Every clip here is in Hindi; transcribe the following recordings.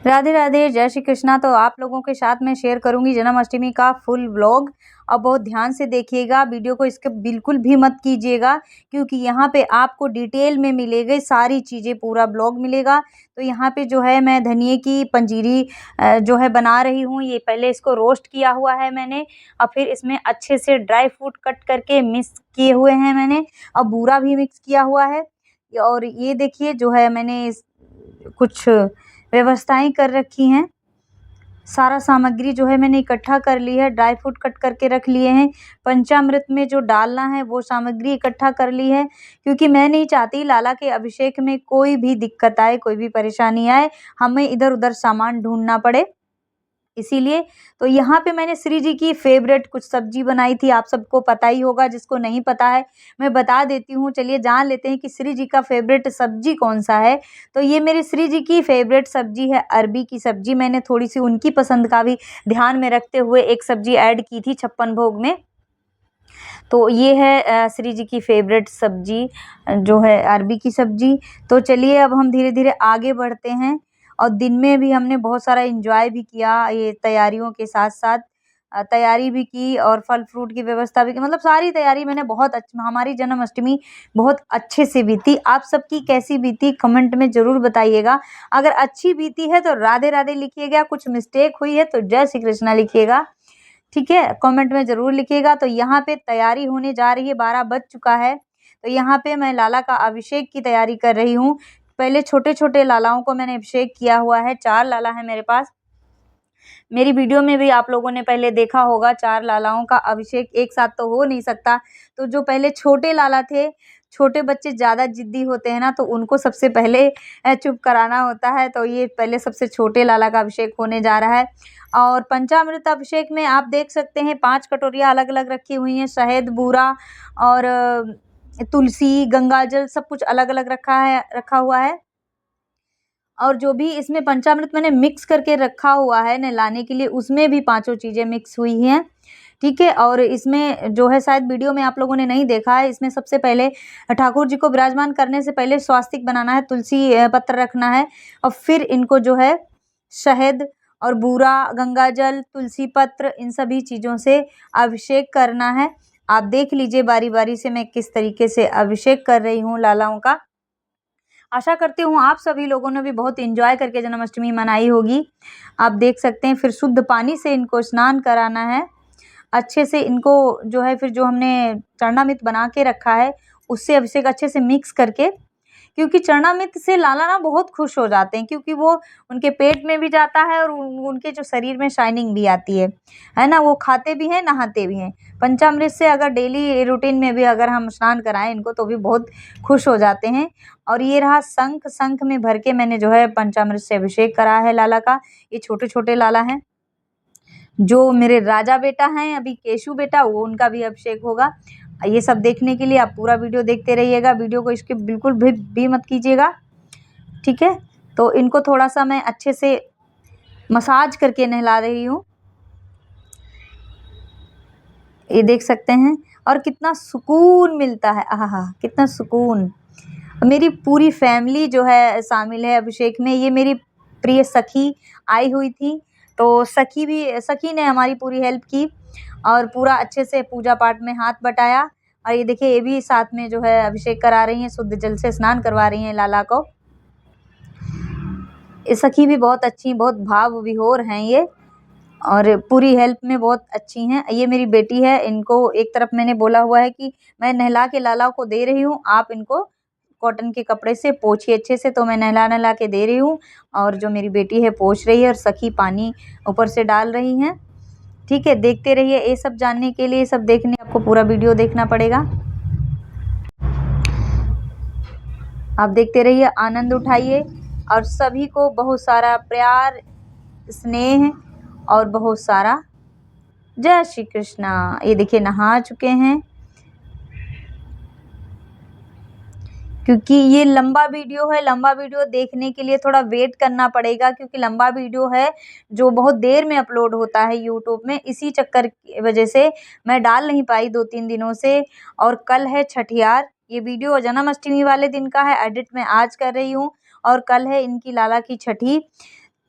राधे राधे, जय श्री कृष्णा। तो आप लोगों के साथ मैं शेयर करूंगी जन्माष्टमी का फुल व्लॉग। और बहुत ध्यान से देखिएगा वीडियो को, इसके बिल्कुल भी मत कीजिएगा क्योंकि यहाँ पे आपको डिटेल में मिलेगी सारी चीज़ें, पूरा ब्लॉग मिलेगा। तो यहाँ पे जो है मैं धनिए की पंजीरी जो है बना रही हूँ। ये पहले इसको रोस्ट किया हुआ है मैंने, और फिर इसमें अच्छे से ड्राई फ्रूट कट करके मिक्स किए हुए हैं मैंने, और बूरा भी मिक्स किया हुआ है। और ये देखिए जो है मैंने कुछ व्यवस्थाएं कर रखी हैं। सारा सामग्री जो है मैंने इकट्ठा कर ली है, ड्राई फ्रूट कट करके रख लिए हैं, पंचामृत में जो डालना है वो सामग्री इकट्ठा कर ली है, क्योंकि मैं नहीं चाहती लाला के अभिषेक में कोई भी दिक्कत आए, कोई भी परेशानी आए, हमें इधर उधर सामान ढूंढना पड़े, इसीलिए। तो यहाँ पे मैंने श्री जी की फेवरेट कुछ सब्जी बनाई थी, आप सबको पता ही होगा, जिसको नहीं पता है मैं बता देती हूँ। चलिए जान लेते हैं कि श्री जी का फेवरेट सब्जी कौन सा है। तो ये मेरी श्री जी की फेवरेट सब्जी है अरबी की सब्जी। मैंने थोड़ी सी उनकी पसंद का भी ध्यान में रखते हुए एक सब्जी ऐड की थी 56 भोग में। तो ये है श्री जी की फेवरेट सब्जी जो है अरबी की सब्जी। तो चलिए अब हम धीरे धीरे आगे बढ़ते हैं। और दिन में भी हमने बहुत सारा एंजॉय भी किया, ये तैयारियों के साथ साथ तैयारी भी की और फल फ्रूट की व्यवस्था भी की, मतलब सारी तैयारी मैंने बहुत हमारी जन्माष्टमी बहुत अच्छे से बीती। आप सबकी कैसी बीती कमेंट में ज़रूर बताइएगा। अगर अच्छी बीती है तो राधे राधे लिखिएगा, कुछ मिस्टेक हुई है तो जय श्री कृष्णा लिखिएगा, ठीक है, कमेंट में ज़रूर लिखिएगा। तो यहाँ पे तैयारी होने जा रही है, 12 बज चुका है। तो यहाँ पे मैं लाला का अभिषेक की तैयारी कर रही हूँ। पहले छोटे छोटे लालाओं को मैंने अभिषेक किया हुआ है, 4 लाला है मेरे पास। मेरी वीडियो में भी आप लोगों ने पहले देखा होगा, 4 लालाओं का अभिषेक एक साथ तो हो नहीं सकता। तो जो पहले छोटे लाला थे, छोटे बच्चे ज़्यादा जिद्दी होते हैं ना, तो उनको सबसे पहले चुप कराना होता है। तो ये पहले सबसे छोटे लाला का अभिषेक होने जा रहा है। और पंचामृत अभिषेक में आप देख सकते हैं 5 कटोरियाँ अलग अलग रखी हुई हैं, शहद, बूरा और तुलसी, गंगाजल सब कुछ अलग अलग रखा हुआ है। और जो भी इसमें पंचामृत मैंने मिक्स करके रखा हुआ है नहलाने के लिए, उसमें भी 5 चीज़ें मिक्स हुई हैं, ठीक है। और इसमें जो है शायद वीडियो में आप लोगों ने नहीं देखा है, इसमें सबसे पहले ठाकुर जी को विराजमान करने से पहले स्वास्तिक बनाना है, तुलसी पत्र रखना है, और फिर इनको जो है शहद और बूरा, गंगाजल, तुलसी पत्र, इन सभी चीज़ों से अभिषेक करना है। आप देख लीजिए बारी बारी से मैं किस तरीके से अभिषेक कर रही हूँ लालाओं का। आशा करती हूँ आप सभी लोगों ने भी बहुत एंजॉय करके जन्माष्टमी मनाई होगी। आप देख सकते हैं, फिर शुद्ध पानी से इनको स्नान कराना है अच्छे से। इनको जो है फिर जो हमने चरणामृत बना के रखा है उससे अभिषेक अच्छे से मिक्स करके, क्योंकि चरणामृत से लाला ना बहुत खुश हो जाते हैं, क्योंकि वो उनके पेट में भी जाता है और उनके जो शरीर में शाइनिंग भी आती है ना, वो खाते भी हैं नहाते भी हैं। पंचामृत से अगर डेली रूटीन में भी अगर हम स्नान कराएं इनको तो भी बहुत खुश हो जाते हैं। और ये रहा शंख, शंख में भर के मैंने जो है पंचामृत से अभिषेक करा है लाला का। ये छोटे छोटे लाला हैं। जो मेरे राजा बेटा हैं अभी केशु बेटा, वो उनका भी अभिषेक होगा। ये सब देखने के लिए आप पूरा वीडियो देखते रहिएगा, वीडियो को स्किप बिल्कुल भी मत कीजिएगा, ठीक है। तो इनको थोड़ा सा मैं अच्छे से मसाज करके नहला रही हूँ, ये देख सकते हैं। और कितना सुकून मिलता है, आहा कितना सुकून। मेरी पूरी फैमिली जो है शामिल है अभिषेक में। ये मेरी प्रिय सखी आई हुई थी, तो सखी ने हमारी पूरी हेल्प की और पूरा अच्छे से पूजा पाठ में हाथ बटाया। और ये देखिए ये भी साथ में जो है अभिषेक करा रही हैं, शुद्ध जल से स्नान करवा रही हैं लाला को। ये सखी भी बहुत अच्छी, बहुत भाव विभोर हैं ये, और पूरी हेल्प में बहुत अच्छी हैं। ये मेरी बेटी है, इनको एक तरफ मैंने बोला हुआ है कि मैं नहला के लाला को दे रही हूँ, आप इनको कॉटन के कपड़े से पोंछिए अच्छे से। तो मैं नहला के दे रही हूँ, और जो मेरी बेटी है पोंछ रही है, और सखी पानी ऊपर से डाल रही हैं, ठीक है। देखते रहिए, ये सब जानने के लिए, सब देखने आपको पूरा वीडियो देखना पड़ेगा। आप देखते रहिए, आनंद उठाइए, और सभी को बहुत सारा प्यार, स्नेह और बहुत सारा जय श्री कृष्णा। ये देखिए नहा चुके हैं, क्योंकि ये लंबा वीडियो है, लंबा वीडियो देखने के लिए थोड़ा वेट करना पड़ेगा, क्योंकि लंबा वीडियो है जो बहुत देर में अपलोड होता है यूट्यूब में। इसी चक्कर की वजह से मैं डाल नहीं पाई 2-3 दिनों से। और कल है छठियार, ये वीडियो जन्माष्टमी वाले दिन का है, एडिट मैं आज कर रही हूँ, और कल है इनकी लाला की छठी।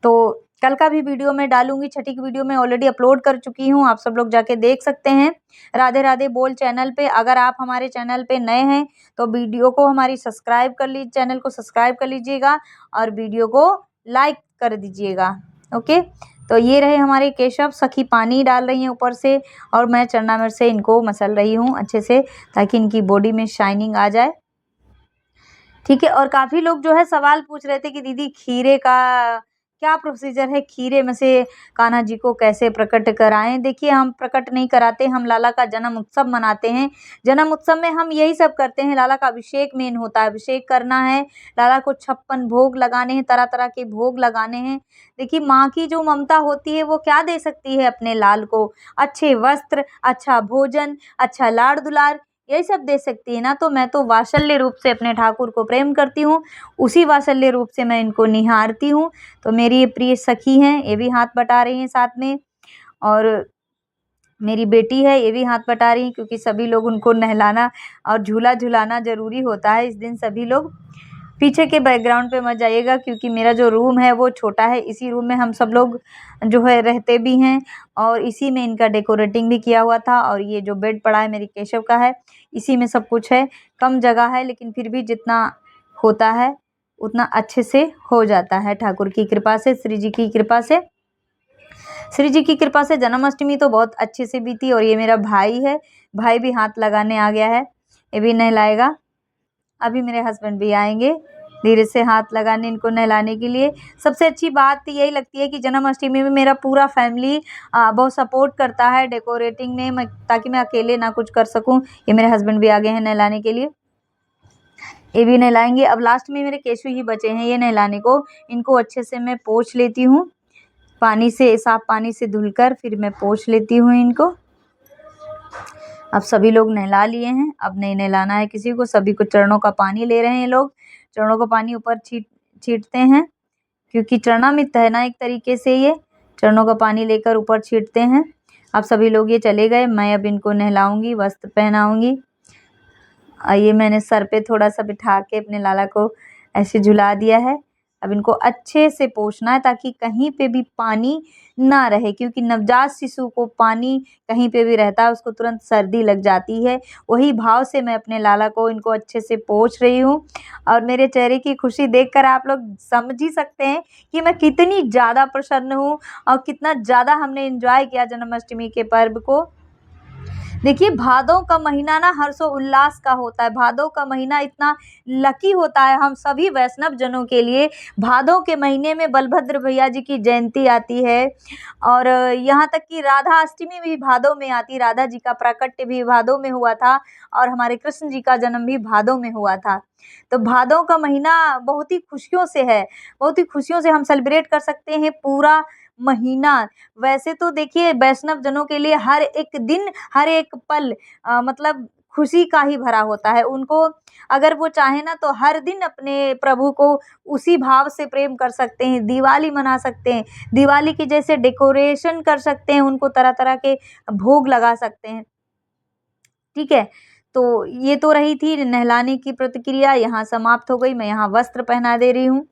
तो कल का भी वीडियो मैं डालूंगी, छठी की वीडियो मैं ऑलरेडी अपलोड कर चुकी हूँ, आप सब लोग जाके देख सकते हैं। राधे राधे बोल चैनल पे। अगर आप हमारे चैनल पे नए हैं तो वीडियो को हमारी सब्सक्राइब कर लीजिए, चैनल को सब्सक्राइब कर लीजिएगा और वीडियो को लाइक कर दीजिएगा। ओके, तो ये रहे हमारे केशव। सखी पानी डाल रही हैं ऊपर से और मैं चरना मिर्च से इनको मसल रही हूँ अच्छे से, ताकि इनकी बॉडी में शाइनिंग आ जाए। ठीक है, और काफ़ी लोग जो है सवाल पूछ रहे थे कि दीदी खीरे का क्या प्रोसीजर है, खीरे में से कान्हा जी को कैसे प्रकट कराएं। देखिए, हम प्रकट नहीं कराते, हम लाला का जन्म उत्सव मनाते हैं। जन्म उत्सव में हम यही सब करते हैं। लाला का अभिषेक मेन होता है, अभिषेक करना है, लाला को 56 भोग लगाने हैं, तरह तरह के भोग लगाने हैं। देखिए, माँ की जो ममता होती है वो क्या दे सकती है अपने लाल को? अच्छे वस्त्र, अच्छा भोजन, अच्छा लाड़ दुलार, यही सब दे सकती है ना। तो मैं तो वात्सल्य रूप से अपने ठाकुर को प्रेम करती हूँ, उसी वात्सल्य रूप से मैं इनको निहारती हूँ। तो मेरी ये प्रिय सखी हैं, ये भी हाथ बटा रही हैं साथ में, और मेरी बेटी है, ये भी हाथ बटा रही हैं, क्योंकि सभी लोग उनको नहलाना और झूला झुलाना ज़रूरी होता है इस दिन। सभी लोग पीछे के बैकग्राउंड पे मत जाइएगा, क्योंकि मेरा जो रूम है वो छोटा है, इसी रूम में हम सब लोग जो है रहते भी हैं, और इसी में इनका डेकोरेटिंग भी किया हुआ था। और ये जो बेड पड़ा है मेरी केशव का है, इसी में सब कुछ है। कम जगह है, लेकिन फिर भी जितना होता है उतना अच्छे से हो जाता है, ठाकुर की कृपा से, श्री जी की कृपा से। श्री जी की कृपा से जन्माष्टमी तो बहुत अच्छे से बीती। और ये मेरा भाई है, भाई भी हाथ लगाने आ गया है, ये भी नहलाएगा। अभी मेरे हस्बैंड भी आएंगे धीरे से हाथ लगाने, इनको नहलाने के लिए। सबसे अच्छी बात यही लगती है कि जन्माष्टमी में मेरा पूरा फैमिली बहुत सपोर्ट करता है डेकोरेटिंग में, ताकि मैं अकेले ना कुछ कर सकूं। ये मेरे हस्बैंड भी आ गए हैं नहलाने के लिए, ये भी नहलाएंगे। अब लास्ट में मेरे केशु ही बचे हैं ये नहलाने को। इनको अच्छे से मैं पोंछ लेती हूँ, पानी से, साफ पानी से धुलकर फिर मैं पोंछ लेती हूँ इनको। अब सभी लोग नहला लिए हैं, अब नहीं नहलाना है किसी को, सभी को चरणों का पानी ले रहे हैं लोग। चरणों का पानी ऊपर छींटते हैं, क्योंकि चरणामृत है ना एक तरीके से, ये चरणों का पानी लेकर ऊपर छींटते हैं। अब सभी लोग ये चले गए, मैं अब इनको नहलाऊंगी, वस्त्र पहनाऊंगी। ये मैंने सर पे थोड़ा सा बिठा के अपने लाला को ऐसे झुला दिया है। अब इनको अच्छे से पोंछना है, ताकि कहीं पे भी पानी ना रहे, क्योंकि नवजात शिशु को पानी कहीं पे भी रहता है उसको तुरंत सर्दी लग जाती है। वही भाव से मैं अपने लाला को, इनको अच्छे से पोंछ रही हूँ। और मेरे चेहरे की खुशी देखकर आप लोग समझ ही सकते हैं कि मैं कितनी ज़्यादा प्रसन्न हूँ और कितना ज़्यादा हमने एंजॉय किया जन्माष्टमी के पर्व को। देखिए, भादों का महीना ना हर्षोल्लास का होता है। भादों का महीना इतना लकी होता है हम सभी वैष्णव जनों के लिए। भादों के महीने में बलभद्र भैया जी की जयंती आती है, और यहाँ तक कि राधा अष्टमी भी भादों में आती। राधा जी का प्राकट्य भी भादों में हुआ था, और हमारे कृष्ण जी का जन्म भी भादों में हुआ था। तो भादों का महीना बहुत ही खुशियों से है, बहुत ही खुशियों से हम सेलिब्रेट कर सकते हैं पूरा महीना। वैसे तो देखिए, वैष्णव जनों के लिए हर एक दिन, हर एक पल मतलब खुशी का ही भरा होता है। उनको अगर वो चाहे ना तो हर दिन अपने प्रभु को उसी भाव से प्रेम कर सकते हैं, दिवाली मना सकते हैं, दिवाली के जैसे डेकोरेशन कर सकते हैं, उनको तरह तरह के भोग लगा सकते हैं। ठीक है, तो ये तो रही थी नहलाने की प्रतिक्रिया, यहाँ समाप्त हो गई। मैं यहाँ वस्त्र पहना दे रही हूँ,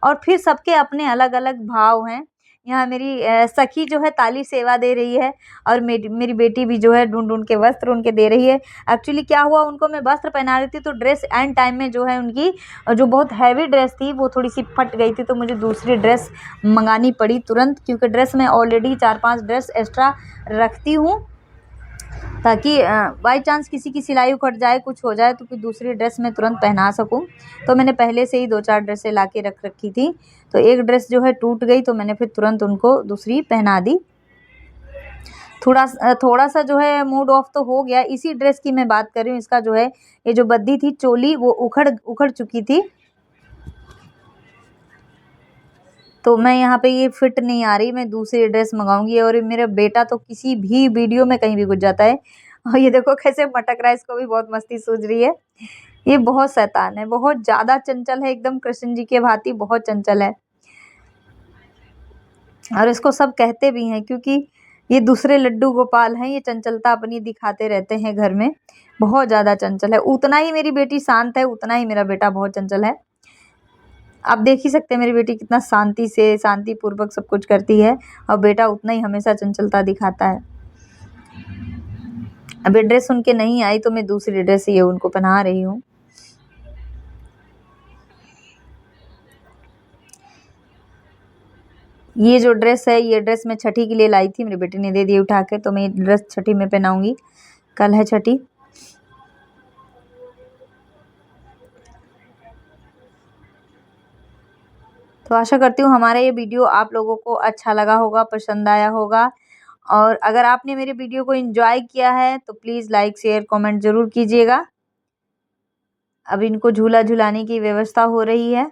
और फिर सबके अपने अलग अलग भाव हैं। यहाँ मेरी सखी जो है ताली सेवा दे रही है, और मेरी बेटी भी जो है ढूंढ ढूंढ के वस्त्र उनके दे रही है। एक्चुअली क्या हुआ, उनको मैं वस्त्र पहना रही थी तो ड्रेस एंड टाइम में जो है उनकी जो बहुत हैवी ड्रेस थी वो थोड़ी सी फट गई थी, तो मुझे दूसरी ड्रेस मंगानी पड़ी तुरंत, क्योंकि ड्रेस मैं ऑलरेडी 4-5 ड्रेस एक्स्ट्रा रखती हूँ, ताकि बाई चांस किसी की सिलाई उखड़ जाए, कुछ हो जाए, तो फिर दूसरी ड्रेस मैं तुरंत पहना सकूं। तो मैंने पहले से ही 2-4 ड्रेसें ला के रख रखी थी, तो एक ड्रेस जो है टूट गई, तो मैंने फिर तुरंत उनको दूसरी पहना दी। थोड़ा सा जो है मूड ऑफ तो हो गया। इसी ड्रेस की मैं बात कर रही हूँ, इसका जो है ये जो बद्दी थी चोली वो उखड़ चुकी थी, तो मैं यहाँ पे ये फिट नहीं आ रही, मैं दूसरी ड्रेस मंगाऊंगी। और मेरा बेटा तो किसी भी वीडियो में कहीं भी घुस जाता है, और ये देखो कैसे मटक रहा है, इसको भी बहुत मस्ती सूझ रही है। ये बहुत शैतान है, बहुत ज़्यादा चंचल है, एकदम कृष्ण जी के भांति बहुत चंचल है, और इसको सब कहते भी हैं, क्योंकि ये दूसरे लड्डू गोपाल हैं, ये चंचलता अपनी दिखाते रहते हैं घर में, बहुत ज़्यादा चंचल है। उतना ही मेरी बेटी शांत है, उतना ही मेरा बेटा बहुत चंचल है। आप देख ही सकते हैं मेरी बेटी कितना शांति से शांतिपूर्वक सब कुछ करती है, और बेटा उतना ही हमेशा चंचलता दिखाता है। अभी ड्रेस उनके नहीं आई तो मैं दूसरी ड्रेस ये उनको पहना रही हूँ। ये जो ड्रेस है, ये ड्रेस मैं छठी के लिए लाई थी, मेरी बेटी ने दे दी उठा के, तो मैं ये ड्रेस छठी में पहनाऊंगी। कल है छठी। तो आशा करती हूँ हमारा ये वीडियो आप लोगों को अच्छा लगा होगा, पसंद आया होगा। और अगर आपने मेरे वीडियो को एंजॉय किया है तो प्लीज़ लाइक शेयर कमेंट ज़रूर कीजिएगा। अब इनको झूला झुलाने की व्यवस्था हो रही है।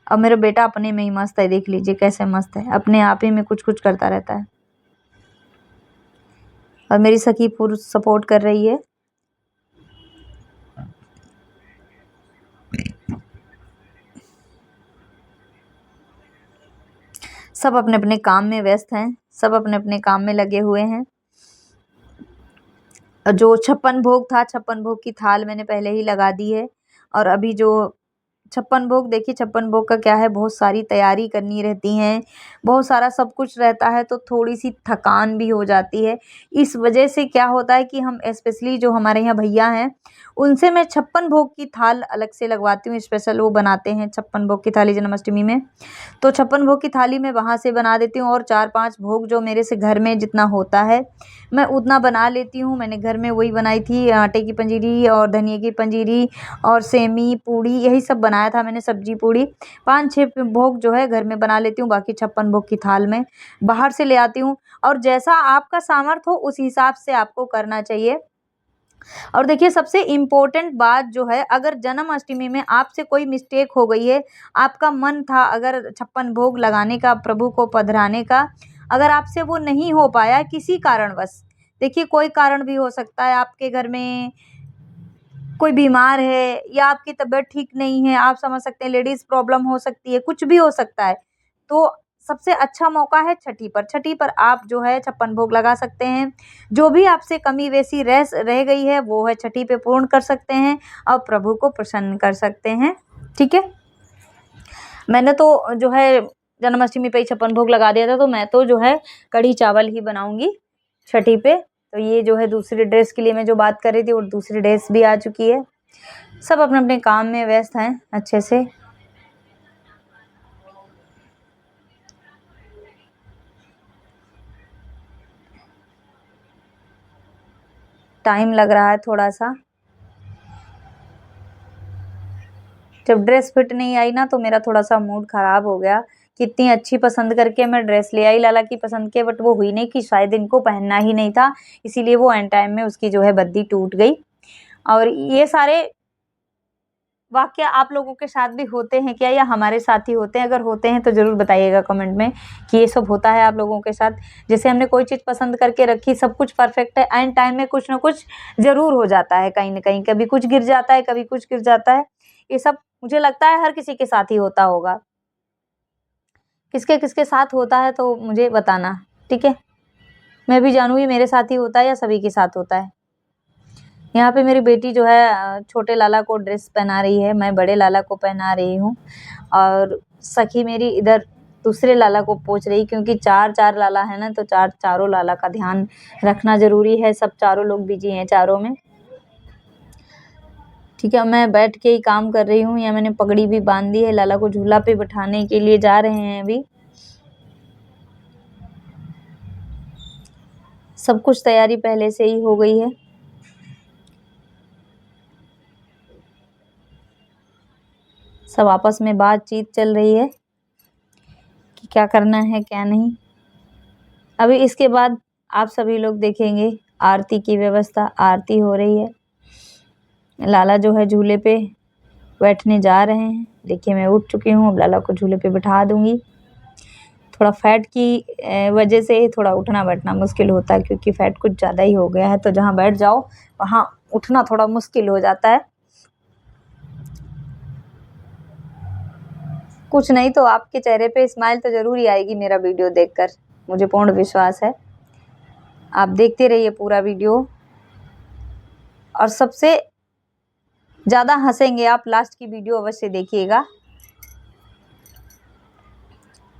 अब मेरा बेटा अपने में ही मस्त है, देख लीजिए कैसे मस्त है, अपने आप ही में कुछ कुछ करता रहता है। और मेरी सखी पूरी सपोर्ट कर रही है। सब अपने अपने काम में व्यस्त हैं, सब अपने अपने काम में लगे हुए हैं। जो 56 भोग था, 56 भोग की थाल मैंने पहले ही लगा दी है। और अभी जो 56 भोग, देखिए 56 भोग का क्या है, बहुत सारी तैयारी करनी रहती हैं, बहुत सारा सब कुछ रहता है, तो थोड़ी सी थकान भी हो जाती है। इस वजह से क्या होता है कि हम स्पेशली जो हमारे यहाँ भैया हैं उनसे मैं 56 भोग की थाल अलग से लगवाती हूँ। स्पेशल वो बनाते हैं 56 भोग की थाली जन्माष्टमी में, तो 56 भोग की थाली मैं वहाँ से बना देती हूँ। और 4-5 भोग जो मेरे से घर में जितना होता है मैं उतना बना लेती हूँ। मैंने घर में वही बनाई थी, आटे की पंजीरी और धनिया की पंजीरी और सेमी पूड़ी, यही सब बनाया था मैंने, सब्जी पूड़ी। 5-6 भोग जो है घर में बना लेती हूँ, बाकी 56 भोग की थाल में बाहर से ले आती हूँ। और जैसा आपका सामर्थ्य हो उस हिसाब से आपको करना चाहिए। और देखिए सबसे इम्पोर्टेंट बात जो है, अगर जन्माष्टमी में आपसे कोई मिस्टेक हो गई है, आपका मन था अगर 56 भोग लगाने का, प्रभु को पधराने का, अगर आपसे वो नहीं हो पाया किसी कारणवश, देखिए कोई कारण भी हो सकता है, आपके घर में कोई बीमार है या आपकी तबीयत ठीक नहीं है, आप समझ सकते हैं, लेडीज़ प्रॉब्लम हो सकती है, कुछ भी हो सकता है। तो सबसे अच्छा मौका है छठी पर। छठी पर आप जो है 56 भोग लगा सकते हैं। जो भी आपसे कमी बेसी रह गई है वो है छठी पे पूर्ण कर सकते हैं और प्रभु को प्रसन्न कर सकते हैं। ठीक है, मैंने तो जो है जन्माष्टमी पे ही 56 भोग लगा दिया था, तो मैं तो जो है कढ़ी चावल ही बनाऊंगी छठी पे। तो ये जो है दूसरी ड्रेस के लिए मैं जो बात कर रही थी, और दूसरी ड्रेस भी आ चुकी है। सब अपने अपने काम में व्यस्त हैं अच्छे से। टाइम लग रहा है थोड़ा सा, जब ड्रेस फिट नहीं आई ना तो मेरा थोड़ा सा मूड ख़राब हो गया। कितनी अच्छी पसंद करके मैं ड्रेस ले आई लाला की पसंद के, बट वो हुई नहीं, कि शायद इनको पहनना ही नहीं था, इसीलिए वो एंड टाइम में उसकी जो है बद्दी टूट गई। और ये सारे वाक़या आप लोगों के साथ भी होते हैं क्या, या हमारे साथ ही होते हैं? अगर होते हैं तो ज़रूर बताइएगा कमेंट में कि ये सब होता है आप लोगों के साथ। जैसे हमने कोई चीज़ पसंद करके रखी, सब कुछ परफेक्ट है, एंड टाइम में कुछ ना कुछ ज़रूर हो जाता है कहीं न कहीं, कभी कुछ गिर जाता है, कभी कुछ गिर जाता है। ये सब मुझे लगता है हर किसी के साथ ही होता होगा। किसके-किसके साथ होता है तो मुझे बताना, ठीक है? मैं भी जानूँगी मेरे साथ ही होता है या सभी के साथ होता है। यहाँ पे मेरी बेटी जो है छोटे लाला को ड्रेस पहना रही है, मैं बड़े लाला को पहना रही हूँ। और सखी मेरी इधर दूसरे लाला को पोंछ रही, क्योंकि 4-4 लाला है ना, तो चारों लाला का ध्यान रखना ज़रूरी है। सब चारों लोग बिज़ी हैं चारों में। ठीक है, मैं बैठ के ही काम कर रही हूँ। यहाँ मैंने पगड़ी भी बांध दी है, लाला को झूला पे बिठाने के लिए जा रहे हैं अभी। सब कुछ तैयारी पहले से ही हो गई है। सब आपस में बातचीत चल रही है कि क्या करना है क्या नहीं। अभी इसके बाद आप सभी लोग देखेंगे आरती की व्यवस्था, आरती हो रही है। लाला जो है झूले पे बैठने जा रहे हैं। देखिए मैं उठ चुकी हूँ, अब लाला को झूले पे बिठा दूँगी। थोड़ा फैट की वजह से थोड़ा उठना बैठना मुश्किल होता है, क्योंकि फैट कुछ ज़्यादा ही हो गया है, तो जहाँ बैठ जाओ वहाँ उठना थोड़ा मुश्किल हो जाता है। कुछ नहीं तो आपके चेहरे पे स्माइल तो ज़रूर ही आएगी मेरा वीडियो देखकर, मुझे पूर्ण विश्वास है। आप देखते रहिए पूरा वीडियो, और सबसे ज़्यादा हँसेंगे आप, लास्ट की वीडियो अवश्य देखिएगा।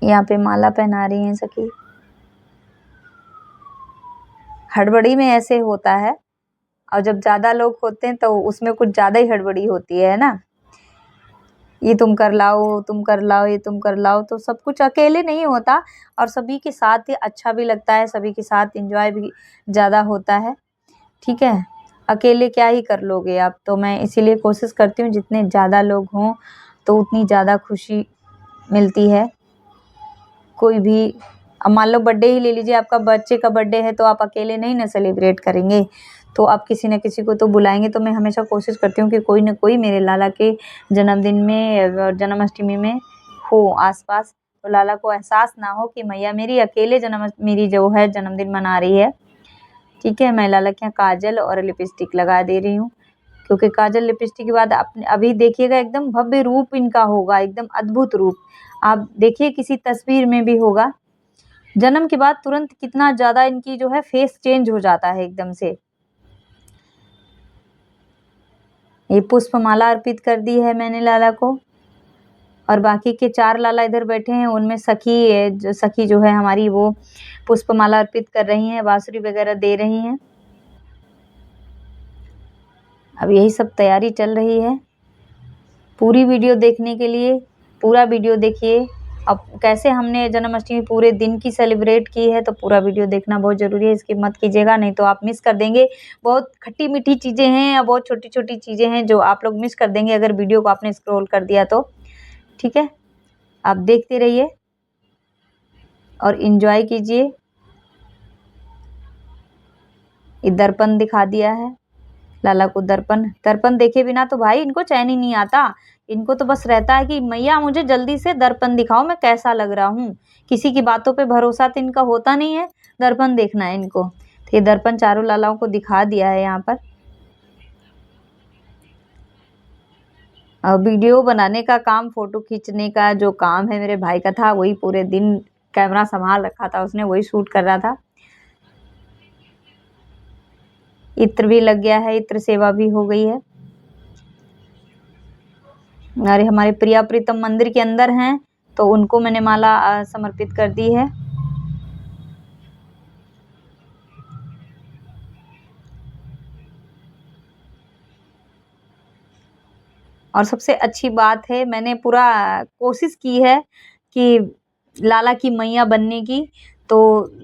यहाँ पे माला पहना रही हैं सखी। हड़बड़ी में ऐसे होता है, और जब ज़्यादा लोग होते हैं तो उसमें कुछ ज़्यादा ही हड़बड़ी होती है ना। ये तुम कर लाओ, तुम कर लाओ, ये तुम कर लाओ, तो सब कुछ अकेले नहीं होता, और सभी के साथ ही अच्छा भी लगता है, सभी के साथ एंजॉय भी ज़्यादा होता है। ठीक है, अकेले क्या ही कर लोगे आप। तो मैं इसीलिए कोशिश करती हूँ जितने ज़्यादा लोग हों तो उतनी ज़्यादा खुशी मिलती है। कोई भी, अब मान लो बर्थडे ही ले लीजिए, आपका बच्चे का बर्थडे है तो आप अकेले नहीं ना सेलिब्रेट करेंगे, तो आप किसी न किसी को तो बुलाएंगे। तो मैं हमेशा कोशिश करती हूँ कि कोई ना कोई मेरे लाला के जन्मदिन में, जन्माष्टमी में हो आसपास, तो लाला को एहसास ना हो कि मैया मेरी अकेले मेरी जो है जन्मदिन मना रही है। ठीक है, मैं लाला के यहाँ काजल और लिपस्टिक लगा दे रही हूँ, क्योंकि काजल लिपस्टिक के बाद अभी देखिएगा एकदम भव्य रूप इनका होगा, एकदम अद्भुत रूप। आप देखिए किसी तस्वीर में भी होगा, जन्म के बाद तुरंत कितना ज़्यादा इनकी जो है फेस चेंज हो जाता है एकदम से। ये पुष्पमाला अर्पित कर दी है मैंने लाला को, और बाकी के 4 लाला इधर बैठे हैं, उनमें सखी जो है हमारी, वो पुष्पमाला अर्पित कर रही हैं, बांसुरी वगैरह दे रही हैं। अब यही सब तैयारी चल रही है। पूरी वीडियो देखने के लिए पूरा वीडियो देखिए। अब कैसे हमने जन्माष्टमी पूरे दिन की सेलिब्रेट की है, तो पूरा वीडियो देखना बहुत ज़रूरी है, स्किप मत कीजिएगा, नहीं तो आप मिस कर देंगे। बहुत खट्टी मीठी चीज़ें हैं, और बहुत छोटी छोटी चीज़ें हैं जो आप लोग मिस कर देंगे अगर वीडियो को आपने स्क्रॉल कर दिया तो। ठीक है, आप देखते रहिए और इन्जॉय कीजिए। ये दर्पण दिखा दिया है लाला को, दर्पण देखे बिना तो भाई इनको चैन ही नहीं आता। इनको तो बस रहता है कि मैया मुझे जल्दी से दर्पण दिखाओ, मैं कैसा लग रहा हूँ। किसी की बातों पे भरोसा तो इनका होता नहीं है, दर्पण देखना है इनको। तो ये दर्पण चारों लालाओं को दिखा दिया है यहाँ पर। वीडियो बनाने का काम, फोटो खींचने का जो काम है मेरे भाई का था, वही पूरे दिन कैमरा संभाल रखा था उसने, वही शूट कर रहा था। इत्र भी लग गया है, इत्र सेवा भी हो गई है। अरे हमारे प्रिया प्रीतम मंदिर के अंदर हैं, तो उनको मैंने माला समर्पित कर दी है। और सबसे अच्छी बात है, मैंने पूरा कोशिश की है कि लाला की मैया बनने की। तो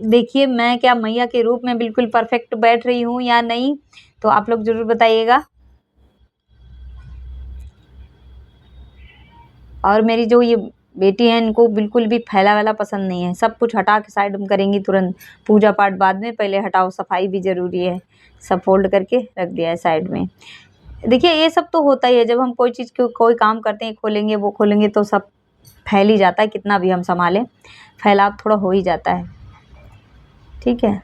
देखिए मैं क्या मैया के रूप में बिल्कुल परफेक्ट बैठ रही हूँ या नहीं, तो आप लोग ज़रूर बताइएगा। और मेरी जो ये बेटी है, इनको बिल्कुल भी फैला वाला पसंद नहीं है, सब कुछ हटा के साइड में करेंगी तुरंत। पूजा पाठ बाद में, पहले हटाओ, सफाई भी ज़रूरी है। सब फोल्ड करके रख दिया है साइड में। देखिए ये सब तो होता ही है, जब हम कोई चीज़ कोई काम करते हैं, खोलेंगे वो खोलेंगे तो सब फैल ही जाता है, कितना भी हम संभालें फैलाव थोड़ा हो ही जाता है। ठीक है,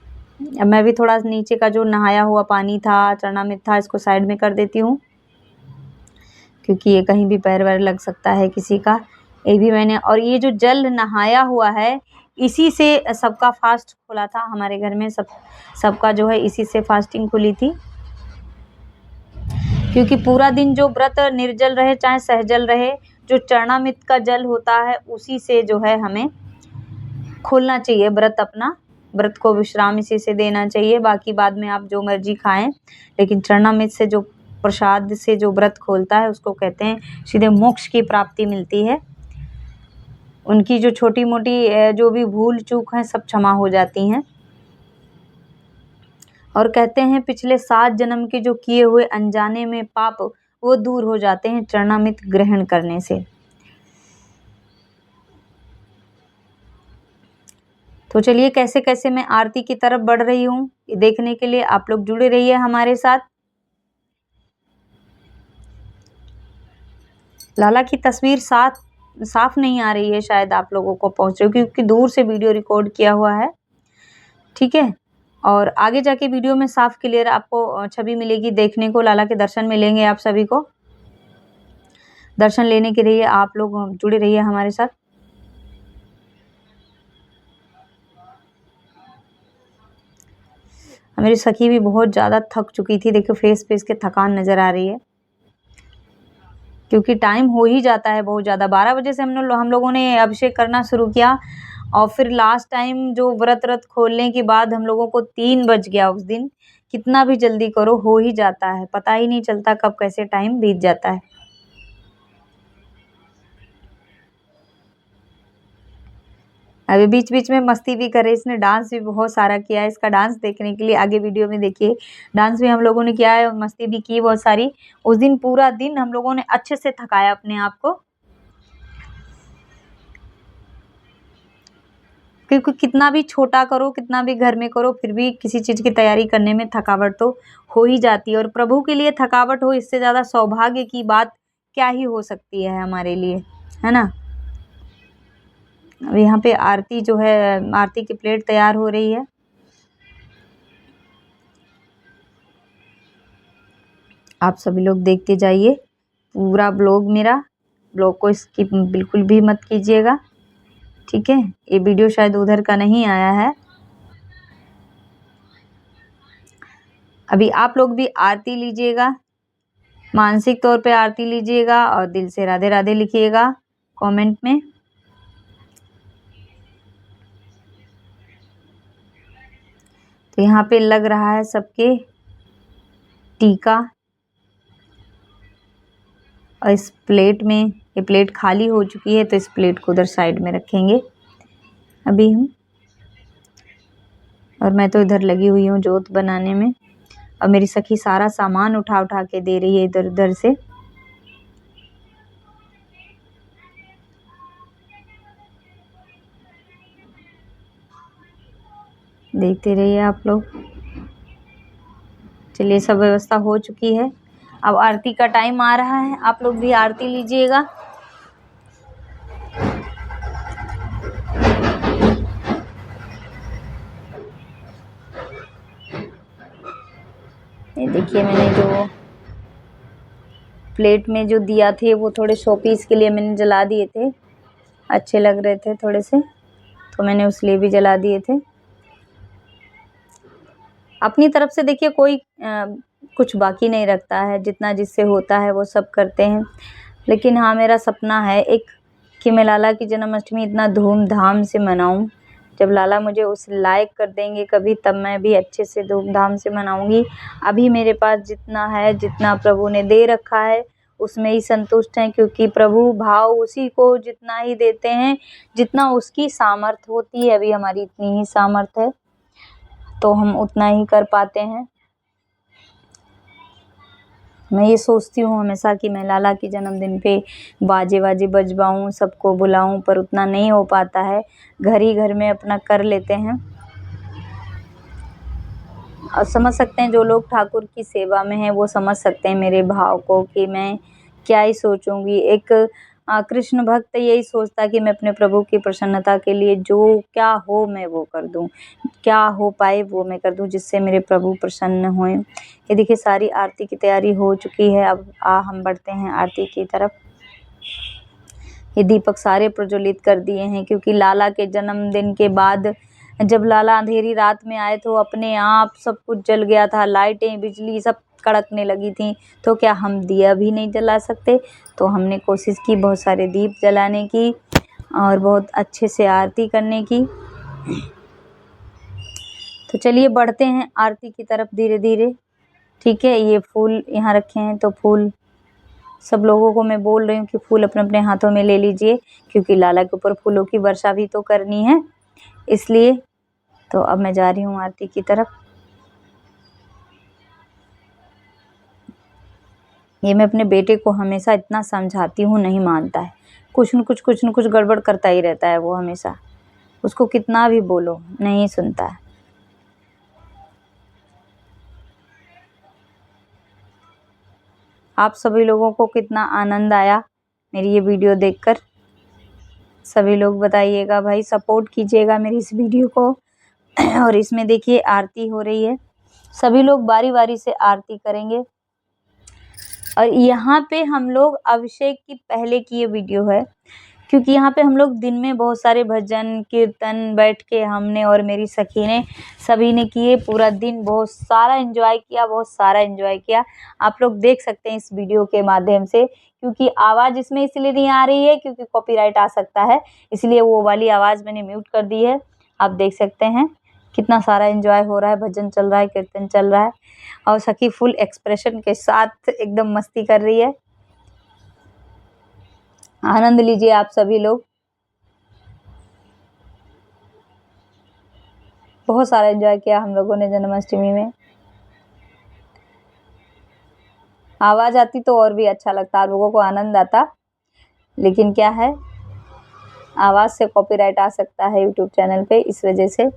अब मैं भी थोड़ा नीचे का जो नहाया हुआ पानी था, चरणामृत था, इसको साइड में कर देती हूँ, क्योंकि ये कहीं भी पैर वैर लग सकता है किसी का। ये भी मैंने, और ये जो जल नहाया हुआ है, इसी से सबका फास्ट खुला था हमारे घर में, सबका जो है इसी से फास्टिंग खुली थी। क्योंकि पूरा दिन जो व्रत निर्जल रहे चाहे सहजल रहे, जो चरणामृत का जल होता है उसी से जो है हमें खोलना चाहिए व्रत अपना। व्रत को विश्राम इसी से देना चाहिए, बाकी बाद में आप जो मर्जी खाएं, लेकिन चरणामृत से जो प्रसाद से जो व्रत खोलता है उसको कहते हैं सीधे मोक्ष की प्राप्ति मिलती है। उनकी जो छोटी मोटी जो भी भूल चूक हैं सब क्षमा हो जाती हैं। और कहते हैं पिछले 7 जन्म के जो किए हुए अनजाने में पाप, वो दूर हो जाते हैं चरणामृत ग्रहण करने से। तो चलिए कैसे कैसे मैं आरती की तरफ बढ़ रही हूँ, ये देखने के लिए आप लोग जुड़े रहिए हमारे साथ। लाला की तस्वीर साफ नहीं आ रही है, शायद आप लोगों को पहुँच रही, क्योंकि दूर से वीडियो रिकॉर्ड किया हुआ है। ठीक है, और आगे जाके वीडियो में साफ क्लियर आपको छवि मिलेगी देखने को, लाला के दर्शन मिलेंगे आप सभी को। दर्शन लेने के लिए आप लोग जुड़े रहिए हमारे साथ। मेरी सखी भी बहुत ज़्यादा थक चुकी थी, देखो फेस पे इसके थकान नज़र आ रही है। क्योंकि टाइम हो ही जाता है बहुत ज़्यादा। 12 बजे से हम लोगों ने अभिषेक करना शुरू किया और फिर लास्ट टाइम जो व्रत खोलने के बाद हम लोगों को 3 बज गया उस दिन। कितना भी जल्दी करो हो ही जाता है, पता ही नहीं चलता कब कैसे टाइम बीत जाता है। अभी बीच-बीच में मस्ती भी करे, इसने डांस भी बहुत सारा किया है। इसका डांस देखने के लिए आगे वीडियो में देखिए। डांस भी हम लोगों ने किया है और मस्ती भी की बहुत सारी। उस दिन पूरा दिन हम लोगों ने अच्छे से थकाया अपने आप को। क्योंकि कितना भी छोटा करो, कितना भी घर में करो, फिर भी किसी चीज़ की तैयारी करने में थकावट तो हो ही जाती है। और प्रभु के लिए थकावट हो, इससे ज़्यादा सौभाग्य की बात क्या ही हो सकती है हमारे लिए, है ना। अब यहाँ पे आरती जो है, आरती की प्लेट तैयार हो रही है। आप सभी लोग देखते जाइए पूरा ब्लॉग मेरा। ब्लॉग को स्किप बिल्कुल भी मत कीजिएगा, ठीक है। ये वीडियो शायद उधर का नहीं आया है। अभी आप लोग भी आरती लीजिएगा, मानसिक तौर पे आरती लीजिएगा और दिल से राधे राधे लिखिएगा कमेंट में। तो यहाँ पे लग रहा है सबके टीका और इस प्लेट में, ये प्लेट खाली हो चुकी है तो इस प्लेट को उधर साइड में रखेंगे अभी हम। और मैं तो इधर लगी हुई हूँ जोत बनाने में और मेरी सखी सारा सामान उठा उठा के दे रही है इधर उधर से। देखते रहिए आप लोग। चलिए सब व्यवस्था हो चुकी है, अब आरती का टाइम आ रहा है। आप लोग भी आरती लीजिएगा। ये देखिए मैंने जो प्लेट में जो दिया थे वो थोड़े शो पीस के लिए मैंने जला दिए थे, अच्छे लग रहे थे थोड़े से, तो मैंने उस लिए भी जला दिए थे। अपनी तरफ से देखिए कोई कुछ बाकी नहीं रखता है, जितना जिससे होता है वो सब करते हैं। लेकिन हाँ, मेरा सपना है एक कि मैं लाला की जन्माष्टमी इतना धूमधाम से मनाऊं। जब लाला मुझे उस लायक कर देंगे कभी, तब मैं भी अच्छे से धूमधाम से मनाऊंगी। अभी मेरे पास जितना है, जितना प्रभु ने दे रखा है उसमें ही संतुष्ट हैं, क्योंकि प्रभु भाव उसी को जितना ही देते हैं जितना उसकी सामर्थ्य होती है। अभी हमारी इतनी ही सामर्थ्य है तो हम उतना ही कर पाते हैं। मैं ये सोचती हूँ हमेशा कि मैं लाला के जन्मदिन पे बाजे वाजे बजवाऊँ, सबको बुलाऊँ, पर उतना नहीं हो पाता है। घर ही घर में अपना कर लेते हैं। और समझ सकते हैं जो लोग ठाकुर की सेवा में हैं वो समझ सकते हैं मेरे भाव को कि मैं क्या ही सोचूंगी। एक कृष्ण भक्त यही सोचता है कि मैं अपने प्रभु की प्रसन्नता के लिए जो क्या हो मैं वो कर दूं, क्या हो पाए वो मैं कर दूं, जिससे मेरे प्रभु प्रसन्न हों। ये देखिए सारी आरती की तैयारी हो चुकी है। अब हम बढ़ते हैं आरती की तरफ। ये दीपक सारे प्रज्वलित कर दिए हैं, क्योंकि लाला के जन्मदिन के बाद जब लाला अंधेरी रात में आए तो अपने आप सब कुछ जल गया था, लाइटें बिजली सब कड़कने लगी थी। तो क्या हम दिया भी नहीं जला सकते? तो हमने कोशिश की बहुत सारे दीप जलाने की और बहुत अच्छे से आरती करने की। तो चलिए बढ़ते हैं आरती की तरफ धीरे धीरे, ठीक है। ये फूल यहाँ रखे हैं तो फूल सब लोगों को मैं बोल रही हूँ कि फूल अपने अपने हाथों में ले लीजिए, क्योंकि लाला के ऊपर फूलों की वर्षा भी तो करनी है, इसलिए। तो अब मैं जा रही हूँ आरती की तरफ। ये मैं अपने बेटे को हमेशा इतना समझाती हूँ, नहीं मानता है। कुछ न कुछ गड़बड़ करता ही रहता है वो हमेशा। उसको कितना भी बोलो नहीं सुनता है। आप सभी लोगों को कितना आनंद आया मेरी ये वीडियो देखकर? सभी लोग बताइएगा भाई, सपोर्ट कीजिएगा मेरी इस वीडियो को। और इसमें देखिए आरती हो रही है, सभी लोग बारी बारी से आरती करेंगे। और यहाँ पे हम लोग अभिषेक की पहले की ये वीडियो है, क्योंकि यहाँ पे हम लोग दिन में बहुत सारे भजन कीर्तन बैठ के हमने और मेरी सखी ने सभी ने किए। पूरा दिन बहुत सारा एंजॉय किया, बहुत सारा एंजॉय किया। आप लोग देख सकते हैं इस वीडियो के माध्यम से, क्योंकि आवाज़ इसमें इसलिए नहीं आ रही है क्योंकि कॉपीराइट आ सकता है, इसलिए वो वाली आवाज़ मैंने म्यूट कर दी है। आप देख सकते हैं कितना सारा एंजॉय हो रहा है, भजन चल रहा है, कीर्तन चल रहा है और सखी फुल एक्सप्रेशन के साथ एकदम मस्ती कर रही है। आनंद लीजिए आप सभी लोग। बहुत सारा एंजॉय किया हम लोगों ने जन्माष्टमी में। आवाज़ आती तो और भी अच्छा लगता, आप लोगों को आनंद आता, लेकिन क्या है आवाज़ से कॉपीराइट आ सकता है यूट्यूब चैनल पे, इस वजह से।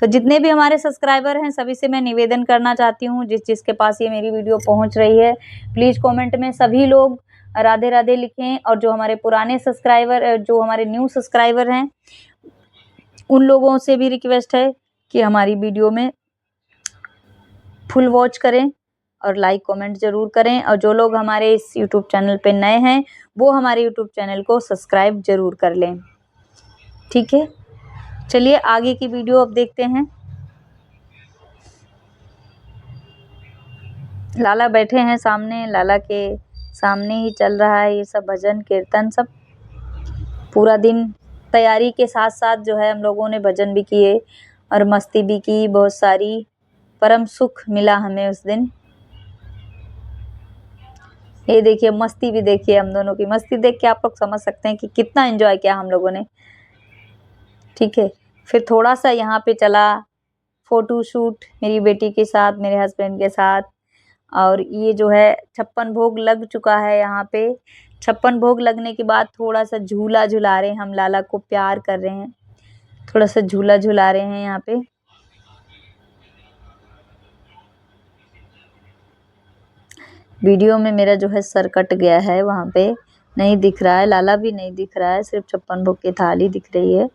तो जितने भी हमारे सब्सक्राइबर हैं सभी से मैं निवेदन करना चाहती हूँ, जिसके पास ये मेरी वीडियो पहुँच रही है, प्लीज़ कमेंट में सभी लोग राधे राधे लिखें। और जो हमारे पुराने सब्सक्राइबर, जो हमारे न्यू सब्सक्राइबर हैं, उन लोगों से भी रिक्वेस्ट है कि हमारी वीडियो में फुल वॉच करें और लाइक कमेंट ज़रूर करें। और जो लोग हमारे इस यूट्यूब चैनल पे नए हैं वो हमारे यूट्यूब चैनल को सब्सक्राइब ज़रूर कर लें, ठीक है। चलिए आगे की वीडियो अब देखते हैं। लाला बैठे हैं सामने, लाला के सामने ही चल रहा है ये सब भजन कीर्तन सब। पूरा दिन तैयारी के साथ साथ जो है हम लोगों ने भजन भी किए और मस्ती भी की बहुत सारी। परम सुख मिला हमें उस दिन। ये देखिए मस्ती भी देखिए, हम दोनों की मस्ती देख के आप लोग समझ सकते हैं कि कितना एंजॉय किया हम लोगों ने, ठीक है। फिर थोड़ा सा यहाँ पे चला फ़ोटो शूट मेरी बेटी के साथ, मेरे हस्बैंड के साथ। और ये जो है 56 भोग लग चुका है यहाँ पे। 56 भोग लगने के बाद थोड़ा सा झूला झुला रहे हैं हम, लाला को प्यार कर रहे हैं, थोड़ा सा झूला झुला रहे हैं यहाँ पे। वीडियो में मेरा जो है सर कट गया है, वहाँ पे नहीं दिख रहा है, लाला भी नहीं दिख रहा है, सिर्फ 56 भोग की थाली दिख रही है।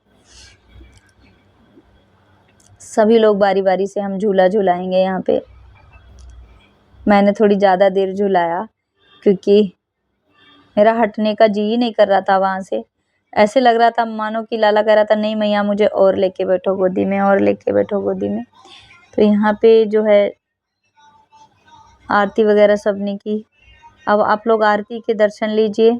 सभी लोग बारी बारी से हम झूला झुलाएंगे यहाँ पे। मैंने थोड़ी ज़्यादा देर झुलाया क्योंकि मेरा हटने का जी ही नहीं कर रहा था वहाँ से। ऐसे लग रहा था मानो कि लाला कह रहा था नहीं मैया मुझे और लेके बैठो गोदी में, और लेके बैठो गोदी में। तो यहाँ पे जो है आरती वगैरह सबने की। अब आप लोग आरती के दर्शन लीजिए।